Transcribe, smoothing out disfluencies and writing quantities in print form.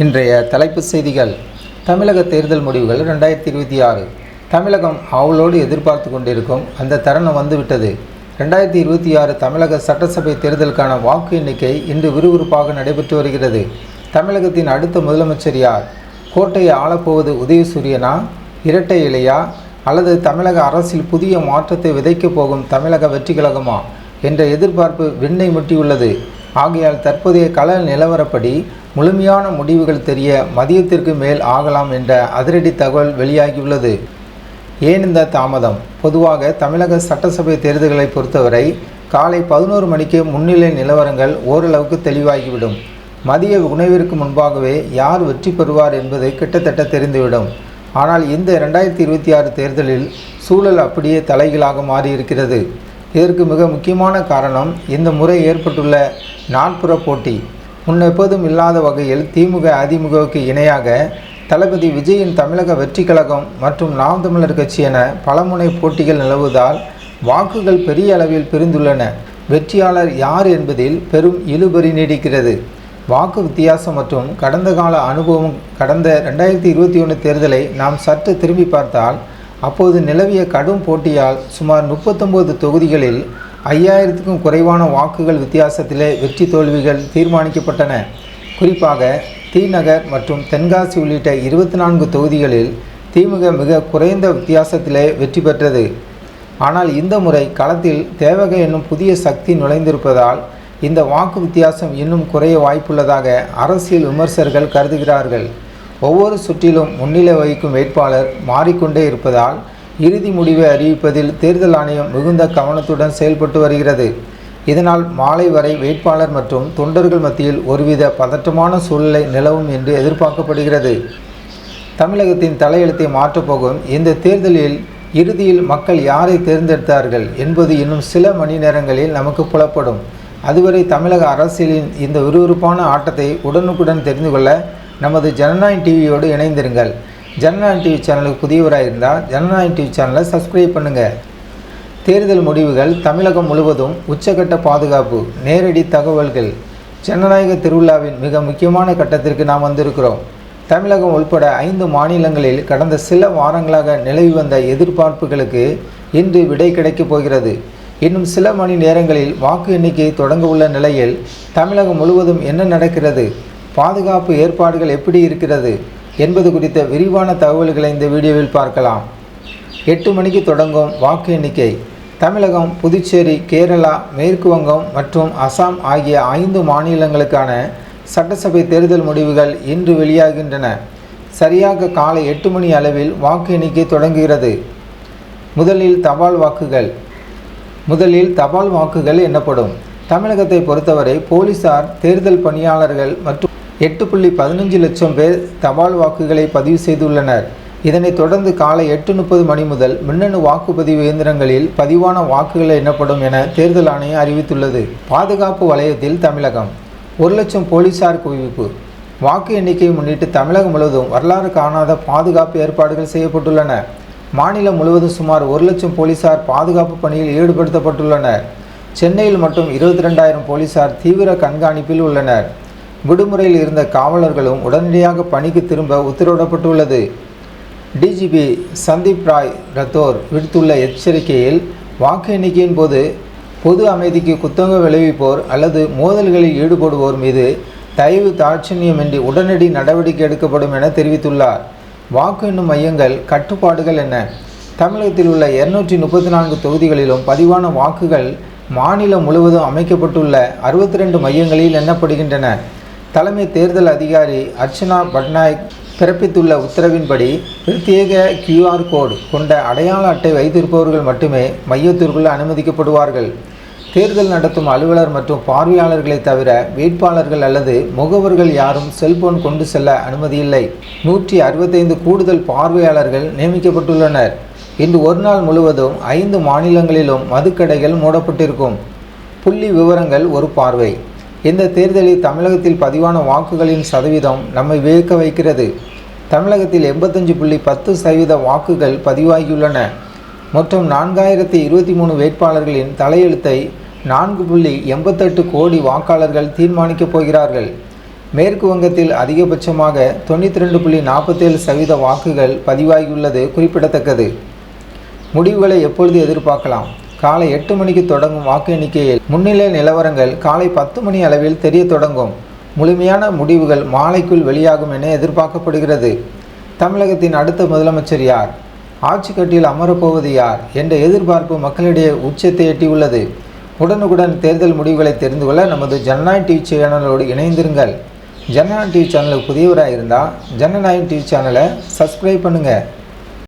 இன்றைய தலைப்புச் செய்திகள். தமிழக தேர்தல் முடிவுகள் 2026. தமிழகம் ஆவலோடு எதிர்பார்த்து கொண்டிருக்கும் அந்த தருணம் வந்துவிட்டது. 2026 தமிழக சட்டசபை தேர்தலுக்கான வாக்கு எண்ணிக்கை இன்று விறுவிறுப்பாக நடைபெற்று வருகிறது. தமிழகத்தின் அடுத்த முதலமைச்சர் யார்? கோட்டையை ஆளப்போவது உதயசூரியனா, இரட்டை இலையா, அல்லது தமிழக அரசில் புதிய மாற்றத்தை விதைக்கப் போகும் தமிழக வெற்றி கழகமா என்ற எதிர்பார்ப்பு விண்ணை முட்டியுள்ளது. ஆகையால் தற்போதைய கள நிலவரப்படி முழுமையான முடிவுகள் தெரிய மதியத்திற்கு மேல் ஆகலாம் என்ற அதிரடி தகவல் வெளியாகியுள்ளது. ஏன் இந்த தாமதம்? பொதுவாக தமிழக சட்டசபை தேர்தல்களை பொறுத்தவரை காலை 11 மணிக்கு முன்னிலை நிலவரங்கள் ஓரளவுக்கு தெளிவாகிவிடும். மதிய உணவிற்கு முன்பாகவே யார் வெற்றி பெறுவார் என்பது கிட்டத்தட்ட தெரிந்துவிடும். ஆனால் இந்த 2026 தேர்தலில் சூழல் அப்படியே தலைகீழாக மாறியிருக்கிறது. இதற்கு மிக முக்கியமான காரணம் இந்த முறை ஏற்பட்டுள்ள நாட்புற போட்டி. முன்னெப்போதும் இல்லாத வகையில் திமுக அதிமுகவுக்கு இணையாக தளபதி விஜயின் தமிழக வெற்றி கழகம் மற்றும் நாம் தமிழர் கட்சி என பலமுனை போட்டிகள் நிலவுவதால் வாக்குகள் பெரிய அளவில் பிரிந்துள்ளன. வெற்றியாளர் யார் என்பதில் பெரும் இழுபறி நீடிக்கிறது. வாக்கு வித்தியாசம் மற்றும் கடந்த கால அனுபவம். கடந்த 2021 தேர்தலை நாம் சற்று திரும்பி பார்த்தால் அப்போது நிலவிய கடும் போட்டியால் சுமார் 39 தொகுதிகளில் 5000க்கும் குறைவான வாக்குகள் வித்தியாசத்திலே வெற்றி தோல்விகள் தீர்மானிக்கப்பட்டன. குறிப்பாக தி-நகர் மற்றும் தென்காசி உள்ளிட்ட 24 தொகுதிகளில் திமுக மிக குறைந்த வித்தியாசத்திலே வெற்றி பெற்றது. ஆனால் இந்த முறை களத்தில் தேவக என்னும் புதிய சக்தி நுழைந்திருப்பதால் இந்த வாக்கு வித்தியாசம் இன்னும் குறைய வாய்ப்புள்ளதாக அரசியல் விமர்சகர்கள் கருதுகிறார்கள். ஒவ்வொரு சுற்றிலும் முன்னிலை வகிக்கும் வேட்பாளர் மாறிக்கொண்டே இருப்பதால் இறுதி முடிவை அறிவிப்பதில் தேர்தல் ஆணையம் மிகுந்த கவனத்துடன் செயல்பட்டு வருகிறது. இதனால் மாலை வரை வேட்பாளர் மற்றும் தொண்டர்கள் மத்தியில் ஒருவித பதற்றமான சூழ்நிலை நிலவும் என்று எதிர்பார்க்கப்படுகிறது. தமிழகத்தின் தலையெழுத்தை மாற்றப்போகும் இந்த தேர்தலில் இறுதியில் மக்கள் யாரை தேர்ந்தெடுத்தார்கள் என்பது இன்னும் சில மணி நேரங்களில் நமக்கு புலப்படும். அதுவரை தமிழக அரசியலின் இந்த விறுவிறுப்பான ஆட்டத்தை உடனுக்குடன் தெரிந்து கொள்ள நமது ஜனநாயகம் டிவியோடு இணைந்திருங்கள். ஜனநாயகம் டிவி சேனலுக்கு புதியவராக இருந்தால் ஜனநாயகம் டிவி சேனலை சப்ஸ்கிரைப் பண்ணுங்கள். தேர்தல் முடிவுகள். தமிழகம் முழுவதும் உச்சகட்ட பாதுகாப்பு. நேரடி தகவல்கள். ஜனநாயக திருவிழாவின் மிக முக்கியமான கட்டத்திற்கு நாம் வந்திருக்கிறோம். தமிழகம் உள்பட 5 மாநிலங்களில் கடந்த சில வாரங்களாக நிலவி வந்த எதிர்பார்ப்புகளுக்கு இன்று விடை கிடைக்கப் போகிறது. இன்னும் சில மணி நேரங்களில் வாக்கு எண்ணிக்கை தொடங்க உள்ள நிலையில் தமிழகம் முழுவதும் என்ன நடக்கிறது, பாதுகாப்பு ஏற்பாடுகள் எப்படி இருக்கிறது என்பது குறித்த விரிவான தகவல்களை இந்த வீடியோவில் பார்க்கலாம். 8 மணிக்கு தொடங்கும் வாக்கு எண்ணிக்கை. தமிழகம், புதுச்சேரி, கேரளா, மேற்கு வங்கம் மற்றும் அசாம் ஆகிய 5 மாநிலங்களுக்கான சட்டசபை தேர்தல் முடிவுகள் இன்று வெளியாகின்றன. சரியாக காலை 8 மணி அளவில் வாக்கு எண்ணிக்கை தொடங்குகிறது. முதலில் தபால் வாக்குகள் எண்ணப்படும். தமிழகத்தை பொறுத்தவரை போலீசார், தேர்தல் பணியாளர்கள் மற்றும் 8.15 லட்சம் பேர் தபால் வாக்குகளை பதிவு செய்துள்ளனர். இதனைத் தொடர்ந்து காலை 8:30 மணி முதல் மின்னணு வாக்குப்பதிவு இயந்திரங்களில் பதிவான வாக்குகள் எண்ணப்படும் என தேர்தல் ஆணையம் அறிவித்துள்ளது. பாதுகாப்பு வலயத்தில் தமிழகம் 1 லட்சம் போலீசார் குவிப்பு. வாக்கு எண்ணிக்கையை முன்னிட்டு தமிழகம் முழுவதும் வரலாறு காணாத பாதுகாப்பு ஏற்பாடுகள் செய்யப்பட்டுள்ளன. மாநிலம் முழுவதும் சுமார் 1 லட்சம் போலீசார் பாதுகாப்பு பணியில் ஈடுபடுத்தப்பட்டுள்ளனர். சென்னையில் மட்டும் 22,000 போலீசார் தீவிர கண்காணிப்பில் உள்ளனர். விடுமுறையில் இருந்த காவலர்களும் உடனடியாக பணிக்கு திரும்ப உத்தரவிடப்பட்டுள்ளது. டிஜிபி சந்தீப் ராய் ரத்தோர் விடுத்துள்ள எச்சரிக்கையில் வாக்கு எண்ணிக்கையின் போது பொது அமைதிக்கு குத்தகம் விளைவிப்போர் அல்லது மோதல்களில் ஈடுபடுவோர் மீது தயவு தாட்சணியமின்றி உடனடி நடவடிக்கை எடுக்கப்படும் என தெரிவித்துள்ளார். வாக்கு எண்ணும் மையங்கள். கட்டுப்பாடுகள் என்ன? தமிழகத்தில் உள்ள 234 தொகுதிகளிலும் பதிவான வாக்குகள் மாநிலம் முழுவதும் அமைக்கப்பட்டுள்ள 62 மையங்களில் எண்ணப்படுகின்றன. தலைமை தேர்தல் அதிகாரி அர்ச்சனா பட்நாயக் பிறப்பித்துள்ள உத்தரவின்படி பிரத்யேக QR கோடு கொண்ட அடையாள அட்டை வைத்திருப்பவர்கள் மட்டுமே மையத்திற்குள் அனுமதிக்கப்படுவார்கள். தேர்தல் நடத்தும் அலுவலர் மற்றும் பார்வையாளர்களை தவிர வேட்பாளர்கள் அல்லது முகவர்கள் யாரும் செல்போன் கொண்டு செல்ல அனுமதியில்லை. 165 கூடுதல் பார்வையாளர்கள் நியமிக்கப்பட்டுள்ளனர். இன்று ஒரு நாள் முழுவதும் 5 மாநிலங்களிலும் மதுக்கடைகள் மூடப்பட்டிருக்கும். புள்ளி விவரங்கள். ஒரு பார்வை. இந்த தேர்தலில் தமிழகத்தில் பதிவான வாக்குகளின் சதவீதம் நம்மை வியக்க வைக்கிறது. தமிழகத்தில் 85.10% வாக்குகள் பதிவாகியுள்ளன. மொத்தம் 4023 வேட்பாளர்களின் தலையெழுத்தை 4.88 கோடி வாக்காளர்கள் தீர்மானிக்கப் போகிறார்கள். மேற்கு வங்கத்தில் அதிகபட்சமாக 92.47% வாக்குகள் பதிவாகியுள்ளது குறிப்பிடத்தக்கது. முடிவுகளை எப்பொழுது எதிர்பார்க்கலாம்? காலை 8 மணிக்கு தொடங்கும் வாக்கு எண்ணிக்கையில் முன்னிலை நிலவரங்கள் காலை 10 மணி அளவில் தெரிய தொடங்கும். முழுமையான முடிவுகள் மாலைக்குள் வெளியாகும் என எதிர்பார்க்கப்படுகிறது. தமிழகத்தின் அடுத்த முதலமைச்சர் யார்? ஆட்சி கட்டில் அமரப்போவது யார் என்ற எதிர்பார்ப்பு மக்களிடையே உச்சத்தை எட்டியுள்ளது. உடனுக்குடன் தேர்தல் முடிவுகளை தெரிந்து கொள்ள நமது ஜனநாயகம் டிவி சேனலோடு இணைந்திருங்கள். ஜனநாயகம் டிவி சேனலுக்கு புதியவராக இருந்தால் ஜனநாயகம் டிவி சேனலை சப்ஸ்கிரைப் பண்ணுங்கள்.